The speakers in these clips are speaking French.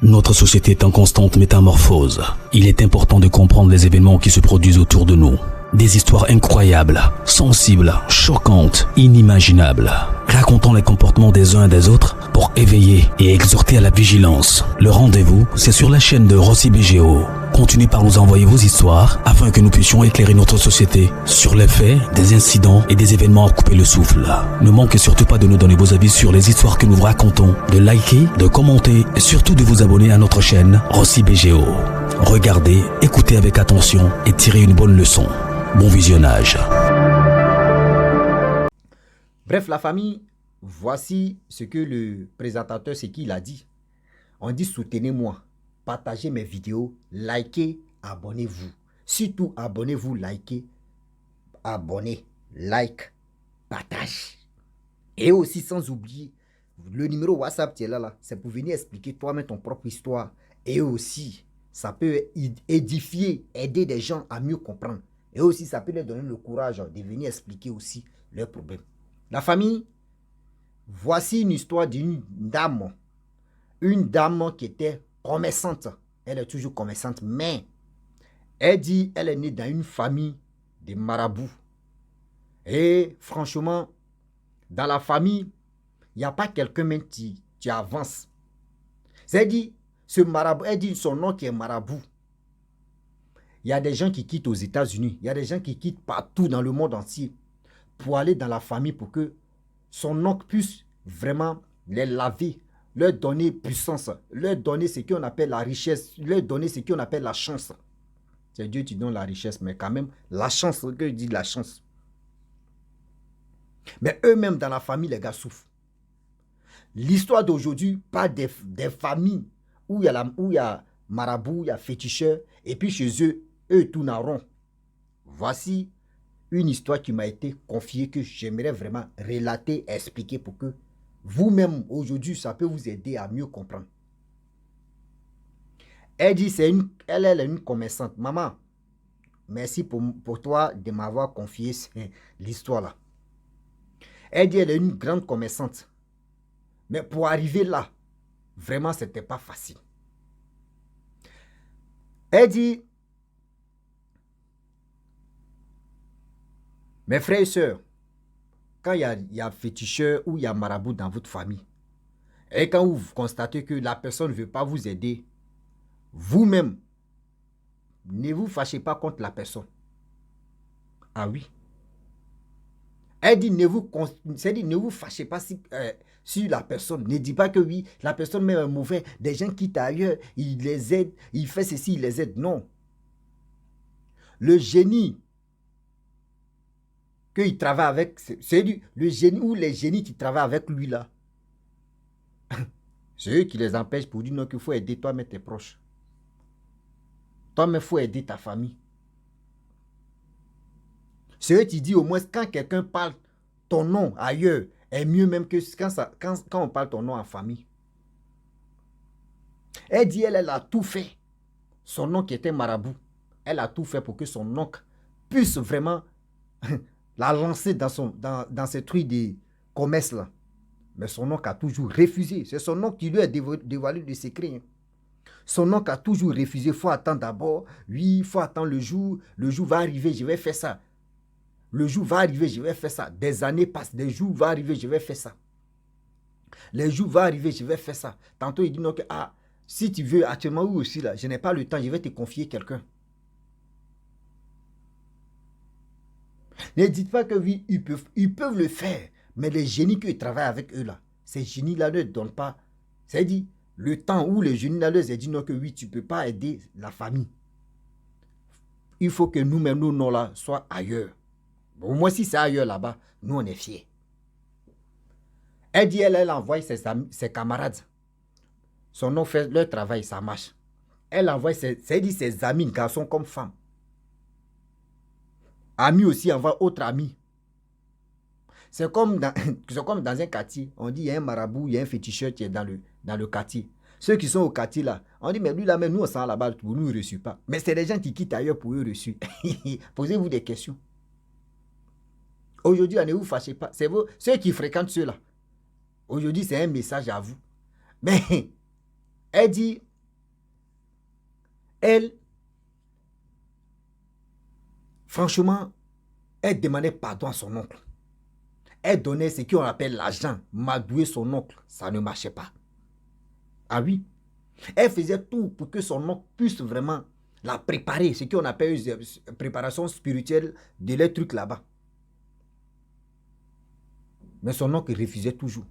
Notre société est en constante métamorphose. Il est important de comprendre les événements qui se produisent autour de nous. Des histoires incroyables, sensibles, choquantes, inimaginables. Racontons les comportements des uns et des autres pour éveiller et exhorter à la vigilance. Le rendez-vous, c'est sur la chaîne de Rossi BGO. Continuez par nous envoyer vos histoires afin que nous puissions éclairer notre société sur les faits, des incidents et des événements à couper le souffle. Ne manquez surtout pas de nous donner vos avis sur les histoires que nous vous racontons, de liker, de commenter et surtout de vous abonner à notre chaîne Rossi BGO. Regardez, écoutez avec attention et tirez une bonne leçon. Bon visionnage. Bref, la famille, voici ce que le présentateur, ce qu'il a dit. On dit soutenez-moi, partagez mes vidéos, likez, abonnez-vous. Surtout abonnez-vous, likez, abonnez, like, partage. Et aussi sans oublier, le numéro WhatsApp qui est là, c'est pour venir expliquer toi-même ton propre histoire. Et aussi, ça peut édifier, aider des gens à mieux comprendre. Et aussi, ça peut leur donner le courage de venir expliquer aussi leurs problèmes. La famille, voici une histoire d'une dame. Une dame qui était commerçante. Elle est toujours commerçante, mais elle dit elle est née dans une famille de marabouts. Et franchement, dans la famille, il n'y a pas quelqu'un même qui avance. C'est-à-dire, ce marabout, elle dit son nom qui est marabout. Il y a des gens qui quittent aux États-Unis. Il y a des gens qui quittent partout dans le monde entier pour aller dans la famille pour que son oncle puisse vraiment les laver, leur donner puissance, leur donner ce qu'on appelle la richesse, leur donner ce qu'on appelle la chance. C'est Dieu qui donne la richesse, mais quand même, la chance, que je dis la chance. Mais eux-mêmes, dans la famille, les gars souffrent. L'histoire d'aujourd'hui, pas des familles où il y a marabout, il y a féticheur, et puis chez eux, eux tournent en rond. Voici une histoire qui m'a été confiée que j'aimerais vraiment relater, expliquer pour que vous-même, aujourd'hui, ça peut vous aider à mieux comprendre. Elle dit, elle est une commerçante. Maman, merci pour toi de m'avoir confié l'histoire là. Elle dit, elle est une grande commerçante. Mais pour arriver là, vraiment, ce n'était pas facile. Elle dit, mes frères et sœurs, quand il y a féticheur ou il y a marabout dans votre famille, et quand vous constatez que la personne ne veut pas vous aider, vous-même, ne vous fâchez pas contre la personne. Ah oui. Elle dit, ne vous fâchez pas sur la personne. Ne dites pas que oui, la personne même est mauvaise. Des gens quittent ailleurs, il les aide, il fait ceci, il les aide. Non. Le génie qu'il travaille avec, c'est le génie ou les génies qui travaillent avec lui là. C'est eux qui les empêchent pour dire non, qu'il faut aider toi-même tes proches. Toi-même, il faut aider ta famille. C'est eux qui disent au moins quand quelqu'un parle ton nom ailleurs, est mieux même que quand on parle ton nom en famille. Elle dit, elle a tout fait. Son oncle qui était marabout, elle a tout fait pour que son oncle puisse vraiment la lancer dans ce truc de commerce là. Mais son oncle a toujours refusé. C'est son oncle qui lui a dévoilé le secret. Hein. Son oncle a toujours refusé. Il faut attendre d'abord. Oui, il faut attendre le jour. Le jour va arriver, je vais faire ça. Le jour va arriver, je vais faire ça. Des années passent, des jours vont arriver, je vais faire ça. Les jours vont arriver, je vais faire ça. Tantôt, il dit non, que si tu veux, actuellement, ou aussi là, je n'ai pas le temps, je vais te confier quelqu'un. Ne dites pas que oui, ils peuvent le faire, mais les génies qui travaillent avec eux là, ces génies-là ne donnent pas, c'est-à-dire le temps où les génies-là leur ont dit non, que oui, tu ne peux pas aider la famille. Il faut que nous-mêmes, nos noms là, soient ailleurs. Bon, moi, si c'est ailleurs là-bas, nous, on est fiers. Elle dit, elle envoie ses camarades. Son nom fait leur travail, ça marche. Elle envoie ses amis, garçons comme femmes. Amis aussi envoie autres amis. C'est comme dans un quartier. On dit, il y a un marabout, il y a un féticheur qui est dans le quartier. Ceux qui sont au quartier là, on dit, mais lui là, même nous, on s'en là-bas, pour nous, il ne reçoit pas. Mais c'est des gens qui quittent ailleurs pour eux reçus. Posez-vous des questions. Aujourd'hui, ne vous fâchez pas. C'est vous, ceux qui fréquentent ceux-là. Aujourd'hui, c'est un message à vous. Mais elle dit, Elle, franchement, elle demandait pardon à son oncle. Elle donnait ce qu'on appelle l'argent, m'adouer son oncle. Ça ne marchait pas. Ah oui. Elle faisait tout pour que son oncle puisse vraiment la préparer, ce qu'on appelle une préparation spirituelle de les trucs là-bas. Mais son oncle refusait toujours.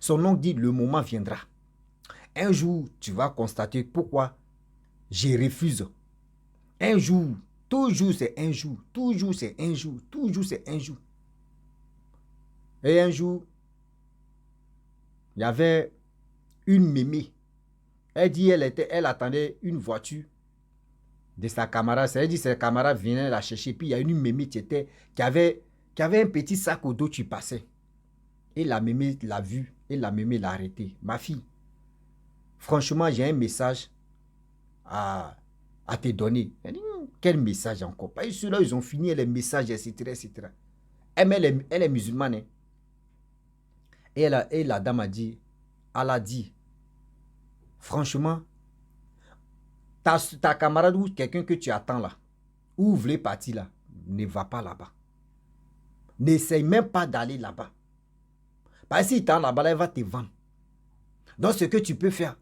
Son oncle dit, le moment viendra. Un jour, tu vas constater pourquoi je refuse. Un jour, toujours c'est un jour, toujours c'est un jour, toujours c'est un jour. Et un jour, il y avait une mémé. Elle dit elle attendait une voiture de sa camarade. Elle dit ses camarades venaient la chercher. Puis il y a une mémé qui avait un petit sac au dos qui passait. Et la mémé l'a vue. Et la mémé l'a arrêté. Ma fille, franchement, j'ai un message à te donner. Elle dit, quel message encore? Parce que ceux-là, ils ont fini les messages, etc. etc. Elle est musulmane. Hein. Et la dame a dit, elle a dit, franchement, ta camarade ou quelqu'un que tu attends là, ou vous voulez partir là, ne va pas là-bas. N'essaye même pas d'aller là-bas. Parce que si tu es là-bas, elle va te vendre. Donc ce que tu peux faire,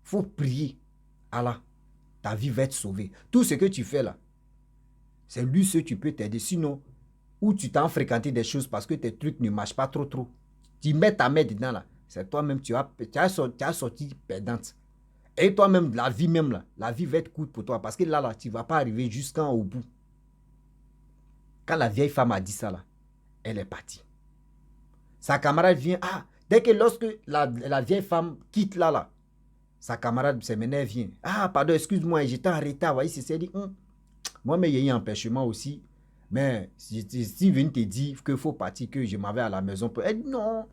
il faut prier. Allah, ta vie va être sauvée. Tout ce que tu fais là, c'est lui ce qui peut t'aider. Sinon, ou tu t'en fréquenté des choses parce que tes trucs ne marchent pas trop. Tu mets ta main dedans là, c'est toi-même, tu as sorti perdante. Et toi-même, la vie même là, la vie va être courte pour toi parce que là, tu ne vas pas arriver jusqu'au bout. Quand la vieille femme a dit ça là, elle est partie. Sa camarade vient, dès que lorsque la vieille femme quitte là, sa camarade se mène, elle vient. Pardon, excuse-moi, j'étais en retard. Voyez, c'est dit, moi, mais il y a eu un empêchement aussi. Mais si je viens te dire qu'il faut partir, que je m'en vais à la maison, elle dit non.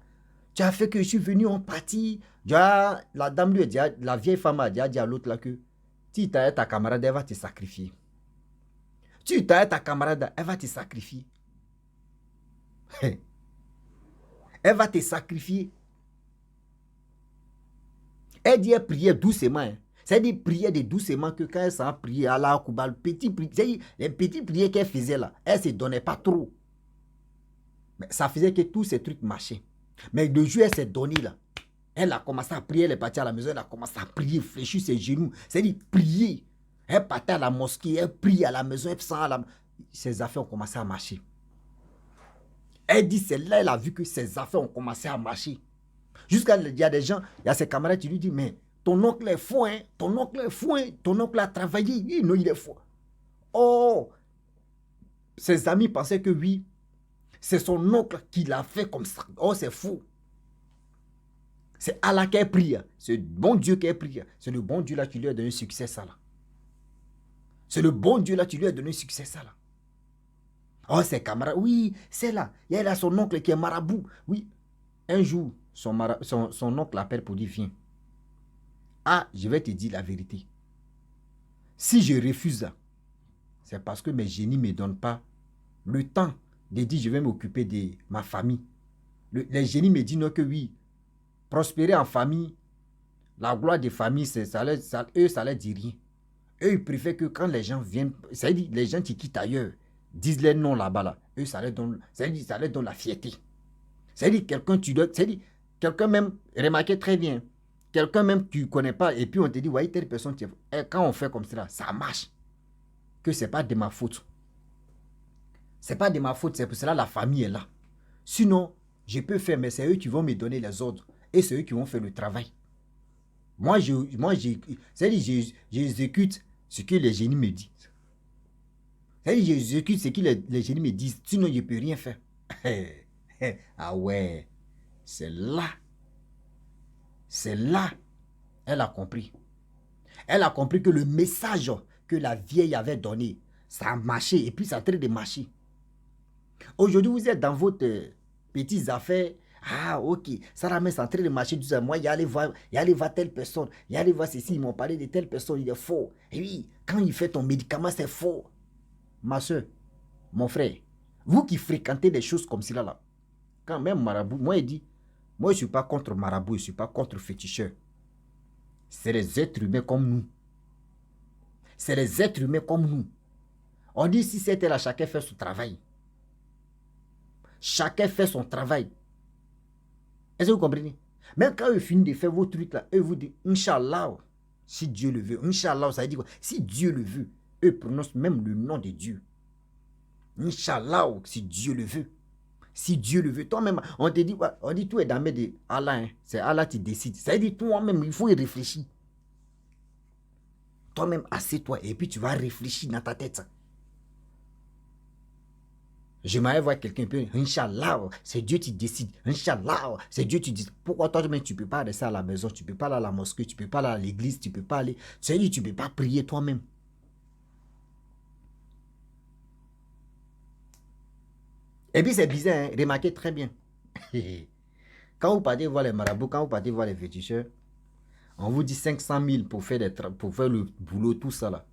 Tu as fait que je suis venu en partie. La dame lui a dit, la vieille femme a dit à l'autre là que si tu as ta camarade, elle va te sacrifier. Tu as ta camarade, elle va te sacrifier. Elle va te sacrifier. Elle dit, elle priait doucement. Hein. C'est-à-dire, prière de doucement que quand elle s'en priait, Allah Akbar, les petits prières qu'elle faisait là, elle ne se donnait pas trop. Mais ça faisait que tous ces trucs marchaient. Mais le jour, elle s'est donnée là. Elle a commencé à prier, elle est partie à la maison, elle a commencé à prier, fléchir ses genoux. C'est-à-dire, prier. Elle partait à la mosquée, elle prie à la maison, elle sent à la... Ses affaires ont commencé à marcher. Elle dit, c'est là, elle a vu que ses affaires ont commencé à marcher. Jusqu'à, il y a des gens, il y a ses camarades qui lui disent, mais ton oncle est fou, hein? Ton oncle est fou, hein? Ton oncle a travaillé. Non, il est fou. Oh! Ses amis pensaient que oui, c'est son oncle qui l'a fait comme ça. Oh, c'est fou. C'est Allah qui prie. C'est le bon Dieu qui prie. C'est le bon Dieu là qui lui a donné succès, ça là. C'est le bon Dieu là qui lui a donné succès, ça là. Oh, ses camarades, oui, c'est là. Il y a là son oncle qui est marabout. Oui. Un jour, son oncle l'appelle pour dire, viens. Je vais te dire la vérité. Si je refuse, c'est parce que mes génies ne me donnent pas le temps de dire je vais m'occuper de ma famille. Les génies me disent non que oui, prospérer en famille, la gloire des familles, ça leur dit rien. Eux, ils préfèrent que quand les gens viennent, c'est-à-dire les gens qui quittent ailleurs, disent les noms là-bas, là, eux, ça leur donne la fierté. C'est-à-dire quelqu'un même, remarquez très bien, quelqu'un même tu ne connais pas, et puis on te dit, voyez, telle personne, quand on fait comme ça marche. Que ce n'est pas de ma faute. Ce n'est pas de ma faute, c'est pour cela la famille est là. Sinon, je peux faire, mais c'est eux qui vont me donner les ordres. Et c'est eux qui vont faire le travail. Moi, j'exécute ce que les génies me disent. C'est-à-dire, j'exécute ce que les génies me disent. Sinon, je ne peux rien faire. Ah ouais, c'est là. C'est là. Elle a compris. Elle a compris que le message que la vieille avait donné, ça a marché et puis ça a traité de marcher. Aujourd'hui, vous êtes dans votre petites affaires. Ok, ça ramène en train de marcher. Moi, il y a aller voir telle personne. Il y a aller voir ceci. Ils m'ont parlé de telle personne. Il est faux. Et oui, quand il fait ton médicament, c'est faux. Ma soeur, mon frère, vous qui fréquentez des choses comme cela, là, quand même marabout, moi, il dit, moi, je ne suis pas contre marabout, je ne suis pas contre féticheur. C'est les êtres humains comme nous. C'est les êtres humains comme nous. On dit si c'était là, chacun fait son travail. Chacun fait son travail. Est-ce que vous comprenez? Même quand vous finissez de faire vos trucs là, eux vous disent Inch'Allah, si Dieu le veut. Inch'Allah, ça veut dire quoi? Si Dieu le veut, eux prononcent même le nom de Dieu. Inch'Allah, si Dieu le veut. Si Dieu le veut. Toi-même, on te dit, on dit tout est dans les mains de Allah. Hein. C'est Allah qui décide. Ça veut dire toi-même, il faut y réfléchir. Toi-même, assieds-toi et puis tu vas réfléchir dans ta tête. Je m'avais voir quelqu'un peut Inch'Allah, c'est Dieu qui décide. Inch'Allah, c'est Dieu qui décide. Pourquoi toi-même tu ne peux pas rester à la maison, tu ne peux pas aller à la mosquée, tu ne peux pas aller à l'église, tu ne peux pas aller. C'est-à-dire tu ne peux pas prier toi-même. Et puis c'est bizarre, hein? Remarquez très bien. Quand vous partez voir les marabouts, quand vous partez voir les féticheurs, on vous dit 500 000 pour faire le boulot, tout ça là.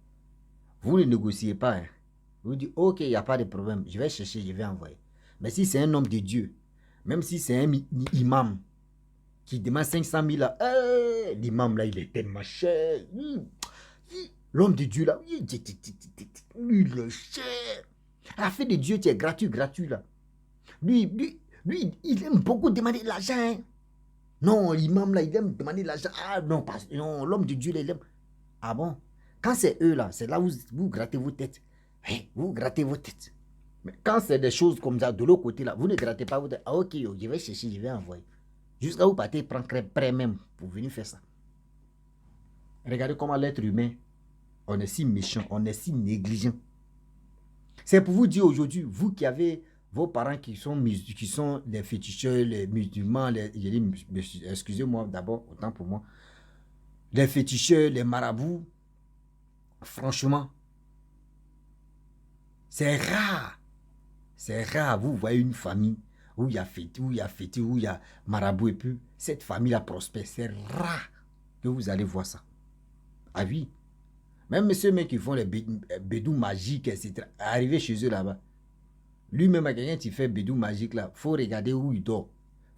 Vous ne négociez pas. Hein? Vous dites, ok, il n'y a pas de problème, je vais chercher, je vais envoyer. Mais si c'est un homme de Dieu, même si c'est un imam qui demande 500 000 là, l'imam là, il est tellement cher. L'homme de Dieu là, il est cher. La fête de Dieu, tu es gratuit là. Lui, il aime beaucoup demander de l'argent. Hein. Non, l'imam là, il aime demander de l'argent. Ah non, non, l'homme de Dieu, il aime. Ah bon? Quand c'est eux là, c'est là où vous grattez vos têtes. Hey, vous grattez vos têtes. Mais quand c'est des choses comme ça, de l'autre côté là, vous ne grattez pas vos têtes. Ah ok, je vais chercher, je vais envoyer. Jusqu'à vous partez prendre prêt même pour venir faire ça. Regardez comment l'être humain, on est si méchant, on est si négligent. C'est pour vous dire aujourd'hui, vous qui avez vos parents qui sont des féticheurs, les musulmans, excusez-moi d'abord, autant pour moi, les féticheurs, les marabouts, franchement, c'est rare. C'est rare, vous voyez une famille où il y a fêté, où il y a marabout et puis cette famille-là prospère. C'est rare que vous allez voir ça. Ah oui. Même ceux qui font les bédous magiques, etc. Arriver chez eux là-bas. Lui-même, à quelqu'un qui fait bédou magique là, il faut regarder où il dort.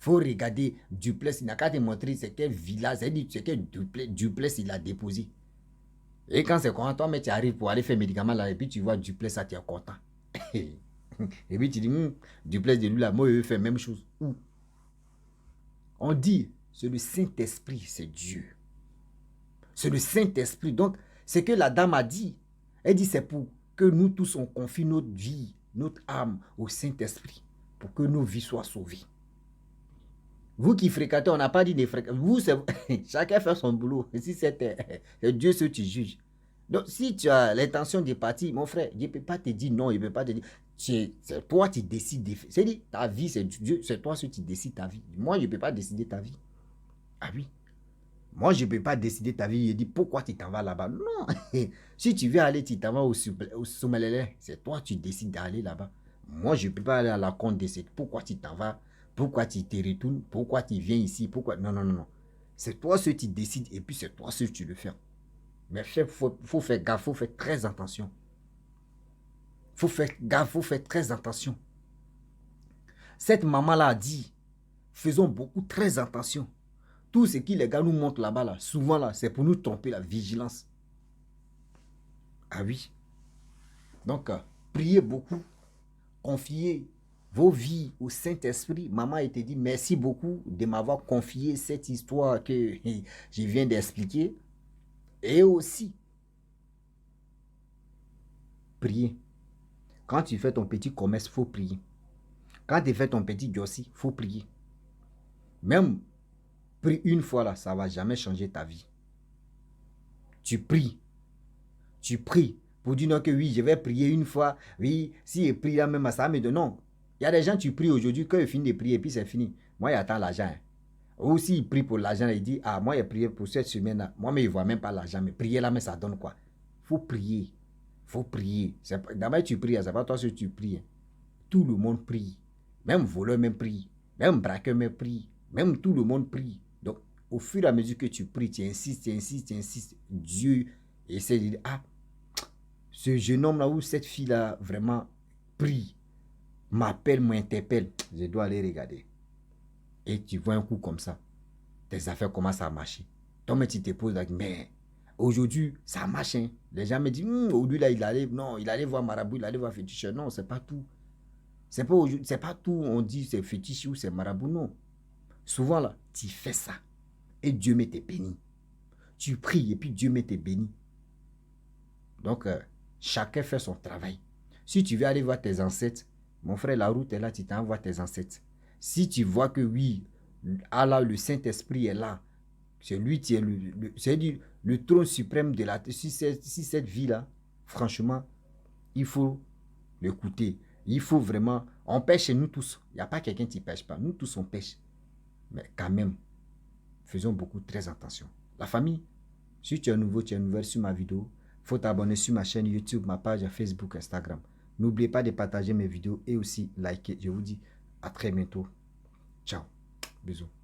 Il faut regarder duplex. Il n'a qu'à te montrer c'est quel village, c'est quel duplex il a déposé. Et quand c'est content, toi, mais tu arrives pour aller faire médicament là, et puis tu vois duplex, ça, tu es content. Et puis tu dis, duplex de lui là, moi, je vais faire la même chose. On dit, c'est le Saint-Esprit, c'est Dieu. C'est le Saint-Esprit. Donc, ce que la dame a dit, elle dit, c'est pour que nous tous, on confie notre vie, notre âme au Saint-Esprit, pour que nos vies soient sauvées. Vous qui fréquentez, on n'a pas dit de fréquenter. Vous, chacun fait son boulot. Si c'est Dieu ce qui juge. Donc, si tu as l'intention de partir, mon frère, je ne peux pas te dire non, je ne peux pas te dire. C'est toi qui décides. C'est-à-dire, ta vie, c'est Dieu, c'est toi qui décides ta vie. Moi, je ne peux pas décider ta vie. Ah oui. Moi, je ne peux pas décider ta vie. Je dis, pourquoi tu t'en vas là-bas? Non. Si tu veux aller, tu t'en vas au Soumalélé. C'est toi qui décides d'aller là-bas. Moi, je ne peux pas aller à la compte de cette. Pourquoi tu t'en vas? Pourquoi tu te retournes? Pourquoi tu viens ici? Pourquoi? Non, non, non, non. C'est toi ce qui décides et puis c'est toi ce que tu le fais. Mais il faut faire gaffe, il faut faire très attention. Il faut faire gaffe, il faut faire très attention. Cette maman-là a dit, faisons beaucoup très attention. Tout ce que les gars nous montrent là-bas, là, souvent, là, c'est pour nous tromper la vigilance. Ah oui. Donc, priez beaucoup. Confiez vos vies au Saint-Esprit. Maman, elle te dit merci beaucoup de m'avoir confié cette histoire que je viens d'expliquer. Et aussi, priez. Quand tu fais ton petit commerce, il faut prier. Quand tu fais ton petit jossi, il faut prier. Même prie une fois là, ça ne va jamais changer ta vie. Tu pries. Tu pries. Pour dire non que oui, je vais prier une fois. Oui, si je prie là même, ça me donne. Non. Il y a des gens qui prient aujourd'hui, quand ils finissent de prier, et puis c'est fini. Moi, j'attends l'argent. Ou s'il prie pour l'argent, il dit, ah, moi, j'ai prié pour cette semaine-là. Moi, mais il ne voit même pas l'argent. Mais prier là, mais ça donne quoi? Il faut prier. Il faut prier. D'abord, tu pries, ce n'est pas toi que tu pries. Tout le monde prie. Même voleur même prie. Même braqueur même prie. Même tout le monde prie. Donc, au fur et à mesure que tu pries, tu insistes, tu insistes, tu insistes. Dieu essaie de dire, ah, ce jeune homme-là ou cette fille-là vraiment prie, m'appelle, m'interpelle, je dois aller regarder. Et tu vois un coup comme ça, tes affaires commencent à marcher. Toi, mais tu te poses là, mais Aujourd'hui, ça marche. Hein. Les gens me disent, aujourd'hui, là, il allait voir marabout, il allait voir féticheur. Non, c'est pas tout. C'est pas tout, on dit c'est fétiche ou c'est marabout, non. Souvent, là, tu fais ça. Et Dieu met tes bénis. Tu pries et puis Dieu met tes bénis. Donc, chacun fait son travail. Si tu veux aller voir tes ancêtres, mon frère, la route est là, tu t'en vas voir tes ancêtres. Si tu vois que oui, Allah, le Saint-Esprit est là, c'est lui qui est le trône suprême de la terre. Si cette vie-là, franchement, il faut l'écouter. Il faut vraiment... On pêche nous tous. Il n'y a pas quelqu'un qui ne pêche pas. Nous tous, on pêche. Mais quand même, faisons beaucoup très attention. La famille, si tu es nouveau, tu es nouvelle sur ma vidéo, il faut t'abonner sur ma chaîne YouTube, ma page Facebook, Instagram. N'oubliez pas de partager mes vidéos et aussi liker. Je vous dis à très bientôt. Ciao. Bisous.